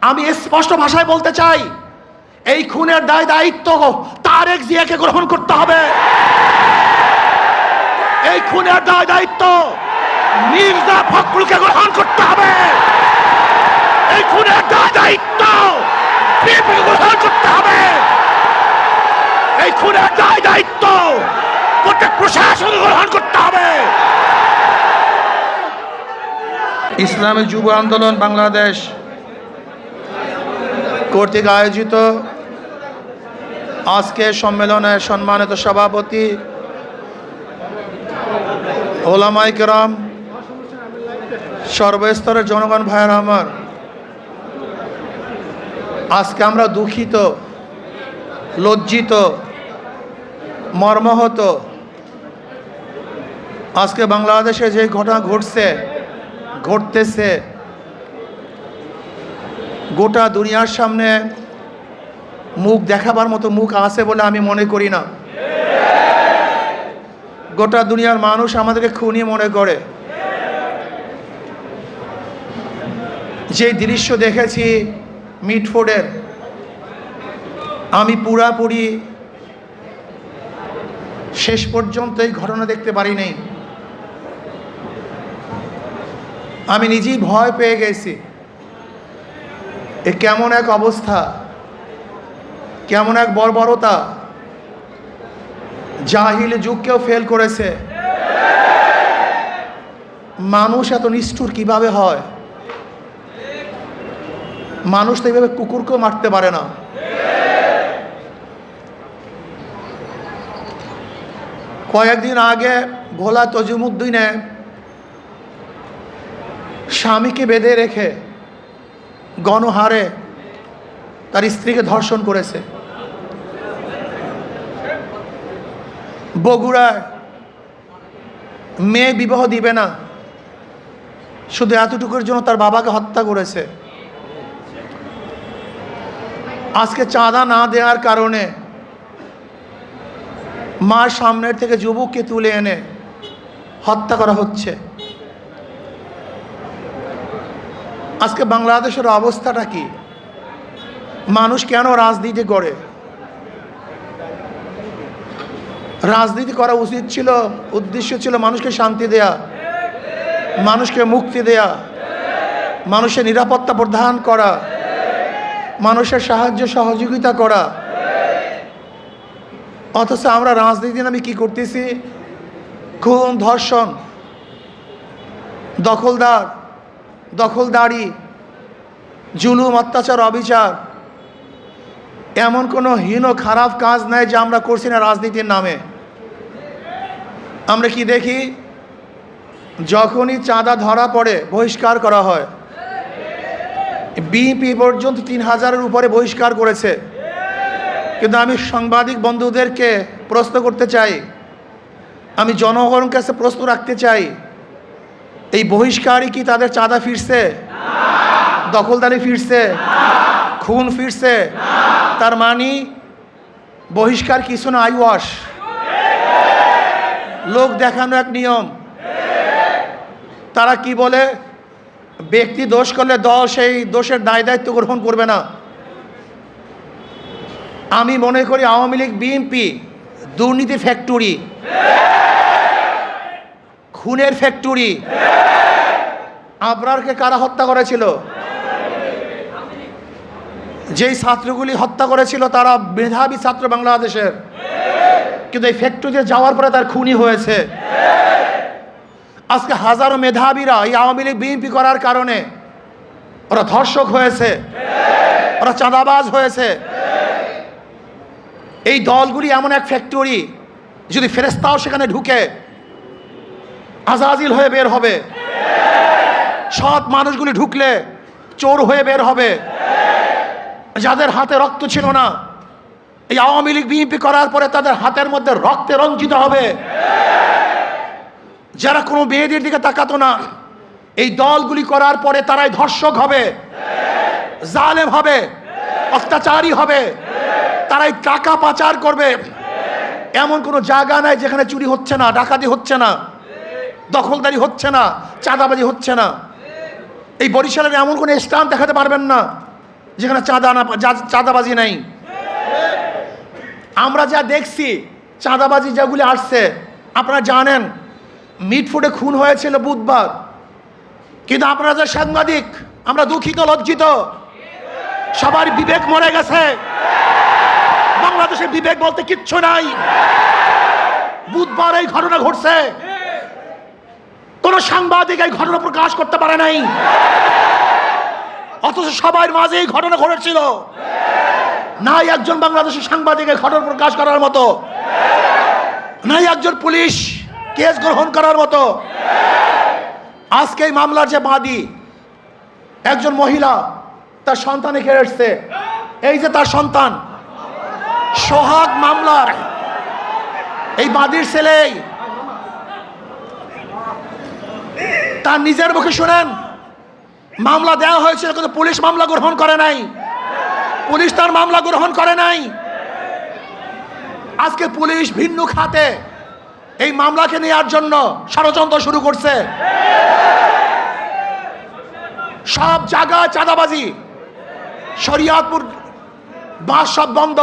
আমি স্পষ্ট ভাষায় বলতে চাই, এই খুনের দায়িত্ব তারেক জিয়াকে গ্রহণ করতে হবে। এই খুনের দায়িত্ব মির্জা ফখরুলকে গ্রহণ করতে হবে। এই খুনের দায়িত্ব বিএনপিকে গ্রহণ করতে হবে। এই খুনের দায়িত্ব প্রত্যেক প্রশাসন গ্রহণ করতে হবে। ইসলামী যুব আন্দোলন বাংলাদেশ কর্তৃক আয়োজিত আজকে সম্মেলনের সম্মানিত সভাপতি ওলামায়ে কেরাম, সর্বস্তরের জনগণ ভাইয়েরা আমার, আজকে আমরা দুঃখিত, লজ্জিত, মর্মাহত। আজকে বাংলাদেশে যে ঘটনা ঘটতেছে গোটা দুনিয়ার সামনে মুখ দেখাবার মতো মুখ আছে বলে আমি মনে করি না। গোটা দুনিয়ার মানুষ আমাদেরকে খুনি মনে করে। যে দৃশ্য দেখেছি মিটফোর্ডের, আমি পুরাপুরি শেষ পর্যন্ত এই ঘটনা দেখতে পারি নাই। আমি নিজেই ভয় পেয়ে গেছি। এ কেমন এক অবস্থা, কেমন এক বর্বরতা! জাহিল যুগকেও ফেল করেছে। মানুষ এত নিষ্ঠুর কিভাবে হয়? মানুষ তো এইভাবে কুকুরকেও মারতে পারে না। কয়েকদিন আগে ভোলা তজিমুদ্দিনে স্বামীকে বেঁধে রেখে গণহারে তার স্ত্রীকে ধর্ষণ করেছে। বগুড়ায় মেয়ে বিবাহ দিবে না, শুধু এতটুকুর জন্য তার বাবাকে হত্যা করেছে। আজকে চাঁদা না দেওয়ার কারণে মার সামনের থেকে যুবককে তুলে এনে হত্যা করা হচ্ছে। আজকে বাংলাদেশের অবস্থাটা কি? মানুষ কেন রাজনীতি করে? রাজনীতি করা উচিত ছিল, উদ্দেশ্য ছিল মানুষকে শান্তি দেয়া, মানুষকে মুক্তি দেয়া, মানুষের নিরাপত্তা প্রদান করা, মানুষের সাহায্য সহযোগিতা করা। অথচ আমরা রাজনীতি নামে কি করতেছি? খুন, ধর্ষণ, দখলদারি, জুলুম, অত্যাচার, অবিচার। এমন কোনো হীন খারাপ কাজ নাই যে আমরা করছি না রাজনীতির নামে। আমরা কি দেখি? যখনই চাঁদা ধরা পড়ে বহিষ্কার করা হয়। বিএনপি পর্যন্ত 3000-এর উপরে বহিষ্কার করেছে। কিন্তু আমি সাংবাদিক বন্ধুদেরকে প্রশ্ন করতে চাই, আমি জনগণের কাছে প্রশ্ন রাখতে চাই, এই বহিষ্কারই কি তাদের চাঁদা ফিরছে? দখলদারি ফিরছে? খুন ফিরছে? তার মানে বহিষ্কার কিছু না, আইওয়াশ, লোক দেখানো এক নিয়ম। তারা কি বলে? ব্যক্তি দোষ করলে দল সেই দোষের দায়িত্ব গ্রহণ করবে না। আমি মনে করি আওয়ামী লীগ, বিএনপি দুর্নীতি ফ্যাক্টরি, খুনের ফ্যাক্টরি। আবরারকে কারা হত্যা করেছিল? যেই ছাত্রগুলি হত্যা করেছিল তারা মেধাবী ছাত্র বাংলাদেশের, কিন্তু এই ফ্যাক্টরিতে যাওয়ার পরে তার খুনি হয়েছে। আজকে হাজারো মেধাবীরা এই আওয়ামী লীগ, বিএনপি করার কারণে ওরা ধর্ষক হয়েছে, ওরা চাঁদাবাজ হয়েছে। এই দলগুলি এমন এক ফ্যাক্টরি, যদি ফেরেশতাও সেখানে ঢুকে আজাজিল হয়ে বের হবে। সৎ মানুষগুলি ঢুকলে চোর হয়ে বের হবে। যাদের হাতে রক্ত ছিল না, এই আওয়ামী লীগ, বিএনপি করার পরে তাদের হাতের মধ্যে রক্তে রঞ্জিত হবে। যারা কোনো মেয়েদের দিকে তাকাতো না, এই দলগুলি করার পরে তারাই ধর্ষক হবে, জালেম হবে, অত্যাচারী হবে, তারাই টাকা পাচার করবে। এমন কোনো জায়গা নাই যেখানে চুরি হচ্ছে না, ডাকাতি হচ্ছে না, দখলদারি হচ্ছে না, চাঁদাবাজি হচ্ছে না। এই বরিশালের এমন কোনো স্থান দেখাতে পারবেন না যেখানে চাঁদাবাজি নাই। আমরা যা দেখছি চাঁদাবাজি যেগুলি আসছে, আপনারা জানেন মিটফুটে খুন হয়েছিল বুধবার, কিন্তু আপনারা যে সাংবাদিক, আমরা দুঃখিত, লজ্জিত, সবার বিবেক মরে গেছে। বাংলাদেশের বিবেক বলতে কিচ্ছু নাই। বুধবার এই ঘটনা ঘটছে, কোন সাংবাদিক এই ঘটনা প্রকাশ করতে পারে নাই, অথচ সবার মাঝে এই ঘটনা ঘটেছিল। নাই একজন বাংলাদেশের সাংবাদিক এই ঘটনা প্রকাশ করার মতো, নাই একজন পুলিশ কেস গ্রহণ করার মতো। আজকে এই মামলার যে বাদী, একজন মহিলা তার সন্তানে খেয়ে এসছে, এই যে তার সন্তান, সোহাগ মামলার এই বাদীর ছেলে, তার নিজের মুখে শুনেন মামলা দেওয়া হয়েছিল, কিন্তু পুলিশ মামলা গ্রহণ করে নাই। পুলিশ তার মামলা গ্রহণ করে নাই। আজকে পুলিশ ভিন্ন খাতে এই মামলাকে নেওয়ার জন্য ষড়যন্ত্র শুরু করছে। সব জায়গায় চাঁদাবাজি, শরিয়াতপুর বাস সব বন্ধ।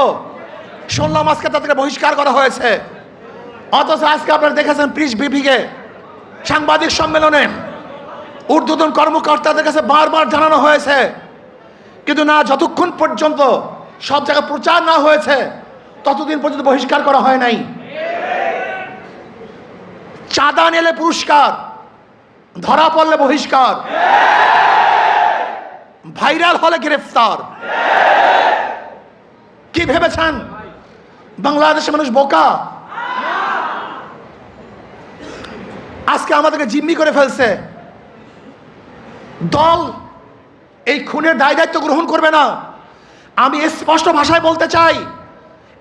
শুনলাম আজকে তাদেরকে বহিষ্কার করা হয়েছে। অথচ আজকে আপনারা দেখেছেন প্রেস ব্রিফিংয়ে, সাংবাদিক সম্মেলনে ঊর্ধ্বতন কর্মকর্তাদের কাছে বারবার জানানো হয়েছে, কিন্তু না, যতক্ষণ পর্যন্ত সব জায়গায় প্রচার না হয়েছে ততদিন পর্যন্ত বহিষ্কার করা হয় নাই। চাঁদা নিলে পুরস্কার, ধরা পড়লে বহিষ্কার, ভাইরাল হলে গ্রেফতার। কি ভেবেছেন বাংলাদেশের মানুষ বোকা? আজকে আমাদেরকে জিম্মি করে ফেলছে। দল এই খুনের দায় দায়িত্ব গ্রহণ করবে না। আমি স্পষ্ট ভাষায় বলতে চাই,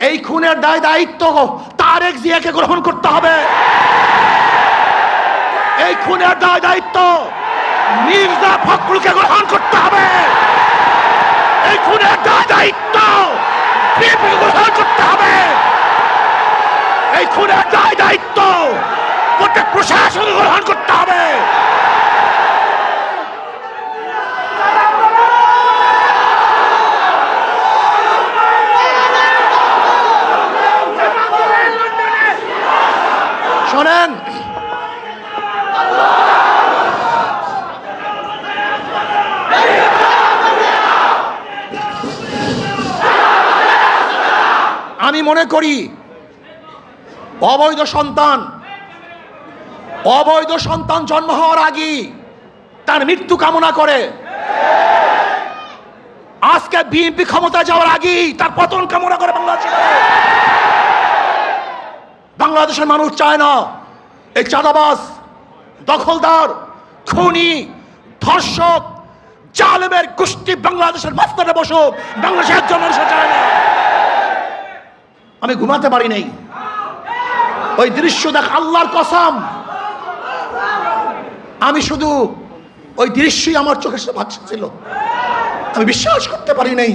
এই খুনের দায় দায়িত্ব তারেক জিয়াকে গ্রহণ করতে হবে। এই খুনের দায় দায়িত্ব মির্জা ফখরুলকে গ্রহণ করতে হবে। এই খুনের দায় দায়িত্ব বিএনপিকে গ্রহণ করতে হবে। এই খুনের দায় দায়িত্ব প্রত্যেক প্রশাসন গ্রহণ করতে হবে। শোনেন, আমি মনে করি অবৈধ সন্তান জন্ম হওয়ার আগেই তার মৃত্যু কামনা করে। আজকে বিএনপি ক্ষমতায় যাওয়ার আগেই তার পতন কামনা করে বাংলাদেশের মানুষ চায় না এই চাঁদাবাজ, দখলদার, খুনি, ধর্ষক, জালেমের গোষ্ঠী বাংলাদেশের মাঝখানে বসুক। বাংলাদেশের একজন মানুষ চায় না। আমি ঘুমাতে পারি নাই, ওই দৃশ্য দেখ, আল্লাহর কসম, আমি শুধু ওই দৃশ্যই আমার চোখের সামনে ভাসছিল। আমি বিশ্বাস করতে পারি নাই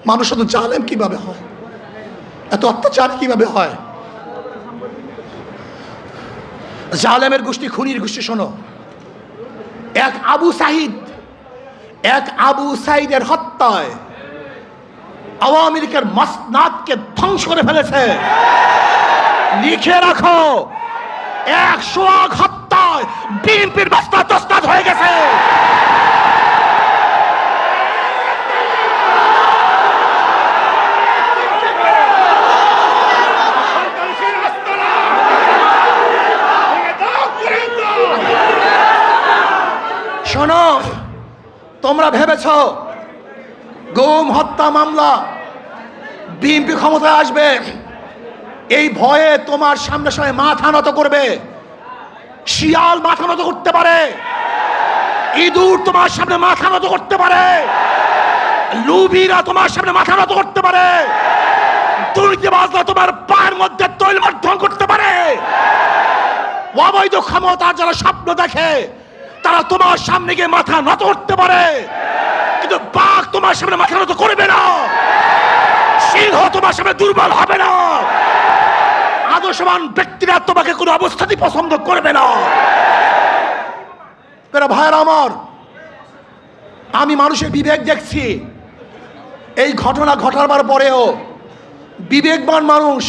মানুষ শুধু জালেম কিভাবে হয়, এত অত্যাচার কিভাবে হয়। জালেমের গোষ্ঠী, খুনির গোষ্ঠী। শোনো, এক আবু সাইদের হত্যায় আওয়ামী লীগের মাসনাদকে ধ্বংস করে ফেলেছে। লিখে রাখো, 100 হত্যায় বিএনপির মাসনাদ তসনাদ হয়ে গেছে। শোনো, তোমরা ভেবেছ গুম হত্যা মামলা বিএনপি ক্ষমতায় আসবে, এই ভয়ে তোমার সামনে সামনে মাথা নত করবে। শিয়াল মাথা নত করতে পারে, ইঁদুর তোমার সামনে মাথা নত করতে পারে, লুবিরা তোমার সামনে মাথা নত করতে পারে, দুর্নীতিবাজরা তোমার পায়ের মধ্যে তৈল মাধ্যম করতে পারে। অবৈধ ক্ষমতার যারা স্বপ্ন দেখে তারা তোমার সামনে গিয়ে মাথা নত করতে পারে, কিন্তু বাঘ তোমার সামনে মাথা নত করবে না। সিংহ তোমার সামনে দুর্বল হবে না। আদর্শবান ব্যক্তিরা তোমাকে কোনো অবস্থাতেই পছন্দ করবে না। ভাইয়েরা আমার, আমি মানুষের বিবেক দেখছি। এই ঘটনা ঘটাবার পরেও বিবেকবান মানুষ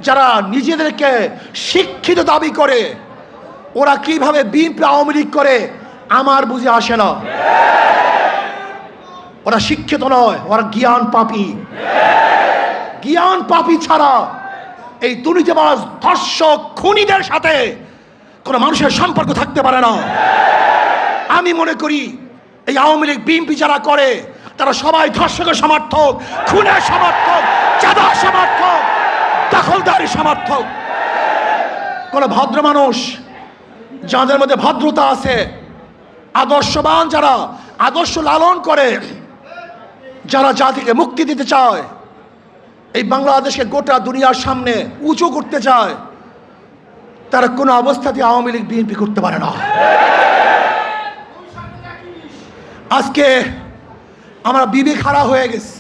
যারা নিজেদেরকে শিক্ষিত দাবি করে, ওরা কিভাবে বিএনপি আওয়ামী লীগ করে আমার বুঝে আসে না। ওরা শিক্ষিত নয়, ওরা জ্ঞান পাপী। জ্ঞান পাপী ছাড়া এই দুর্নীতিবাজ ধর্ষক খুনিদের সাথে কোনো মানুষের সম্পর্ক থাকতে পারে না। আমি মনে করি এই আওয়ামী লীগ বিএনপি যারা করে তারা সবাই ধর্ষকের সমর্থক, খুনের সমর্থক, চাঁদার সমর্থক, দখলদারি সমর্থক। কোন ভদ্র মানুষ যাদের মধ্যে ভদ্রতা আছে, আদর্শবান যারা আদর্শ লালন করে, যারা জাতিকে মুক্তি দিতে চায়, এই বাংলাদেশকে গোটা দুনিয়ার সামনে উঁচু করতে চায়, তারা কোনো অবস্থাতে আওয়ামী লীগ বিএনপি করতে পারে না। আজকে আমরা বিবেক হারা হয়ে গেছি।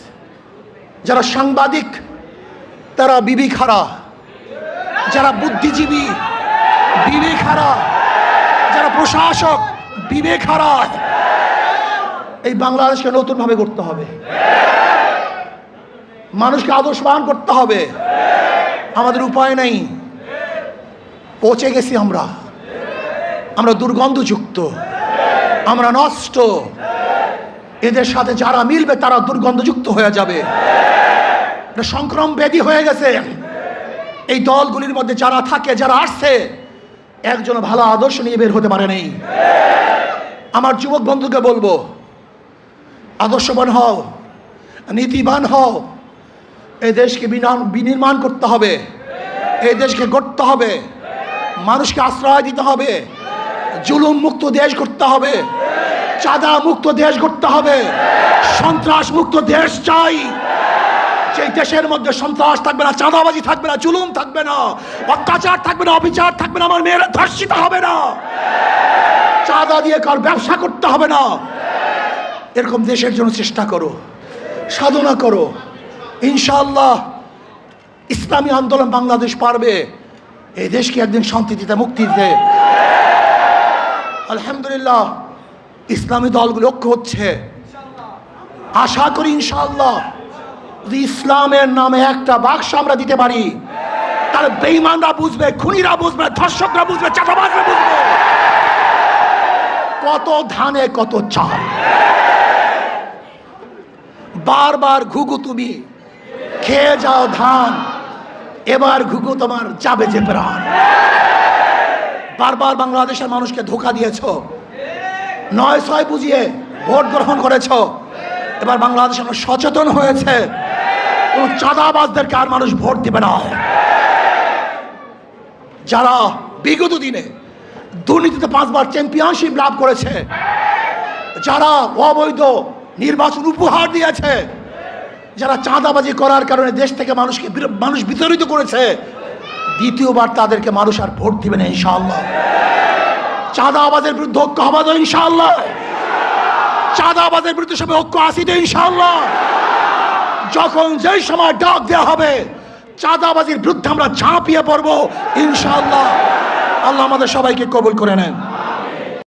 যারা সাংবাদিক তারা বিবেক হারা, যারা বুদ্ধিজীবী বিবেক হারা, যারা প্রশাসক বিবেক হারা। এই বাংলাদেশকে নতুনভাবে করতে হবে, মানুষকে আদর্শবান করতে হবে। আমাদের উপায় নেই, পচে গেছি আমরা দুর্গন্ধযুক্ত, আমরা নষ্ট। এদের সাথে যারা মিলবে তারা দুর্গন্ধযুক্ত হয়ে যাবে। এটা সংক্রম ব্যাধি হয়ে গেছে। এই দলগুলির মধ্যে যারা থাকে, যারা আসছে, একজন ভালো আদর্শ নিয়ে বের হতে পারে নাই। আমার যুবক বন্ধুকে বলবো, আদর্শবান হও, নীতিবান হও। এই দেশকে বিনির্মাণ করতে হবে, এই দেশকে গড়তে হবে, মানুষকে আশ্রয় দিতে হবে, জুলুম মুক্ত দেশ করতে হবে, চাঁদা মুক্ত দেশ করতে হবে, সন্ত্রাস মুক্ত দেশ চাই। যে দেশের মধ্যে সন্ত্রাস থাকবে না, চাঁদাবাজি থাকবে না, জুলুম থাকবে না, অত্যাচার থাকবে না, অবিচার থাকবে না, আমার মেয়েরা ধর্ষিত হবে না, চাঁদা দিয়ে কার ব্যবসা করতে হবে না। এরকম দেশের জন্য চেষ্টা করো, সাধনা করো। ইনশাআল্লাহ ইসলামী আন্দোলন বাংলাদেশ পারবে এই দেশকে একদিন শান্তি দিতে, মুক্তি দিতে। আলহামদুলিল্লাহ ইসলামী দলগুলো ঐক্য হচ্ছে। আশা করি ইনশাআল্লাহ যদি ইসলামের নামে একটা বাক্স আমরা দিতে পারি, তাহলে বেঈমানরা বুঝবে, খুনিরা বুঝবে, ধর্ষকরা বুঝবে, চাঁদাবাজরা বুঝবে কত ধানে কত চাল। বারবার ঘুঘু তুমি খেয়ে যাও ধান, এবার ঘুঘু তোমার যাবে যে প্রাণ। বারবার বাংলাদেশের মানুষকে ধোঁকা দিয়েছ, ৯-৬ বুঝিয়ে ভোট গ্রহণ করেছ। এবার বাংলাদেশ সচেতন হয়েছে, কোন চাঁদাবাজদেরকে আর মানুষ ভোট দিবে না। যারা বিগত দিনে দুর্নীতিতে 5 বার চ্যাম্পিয়নশিপ লাভ করেছে, যারা অবৈধ নির্বাচন উপহার দিয়েছে, যারা চাঁদাবাজি করার কারণে দেশ থেকে মানুষ বিতাড়িত করেছে, দ্বিতীয়বার তাদেরকে মানুষ আর ভোট দিবে না ইনশাআল্লাহ। চাঁদাবাজের বিরুদ্ধে ঐক্য হবে তো ইনশাআল্লাহ, চাঁদাবাজের বিরুদ্ধে সবাই ঐক্য আসিতে ইনশাআল্লাহ। যখন যেই সময় ডাক দেওয়া হবে, চাঁদাবাজির বিরুদ্ধে আমরা ঝাঁপিয়ে পড়বো ইনশাআল্লাহ। আল্লাহ আমাদের সবাইকে কবুল করে নেন।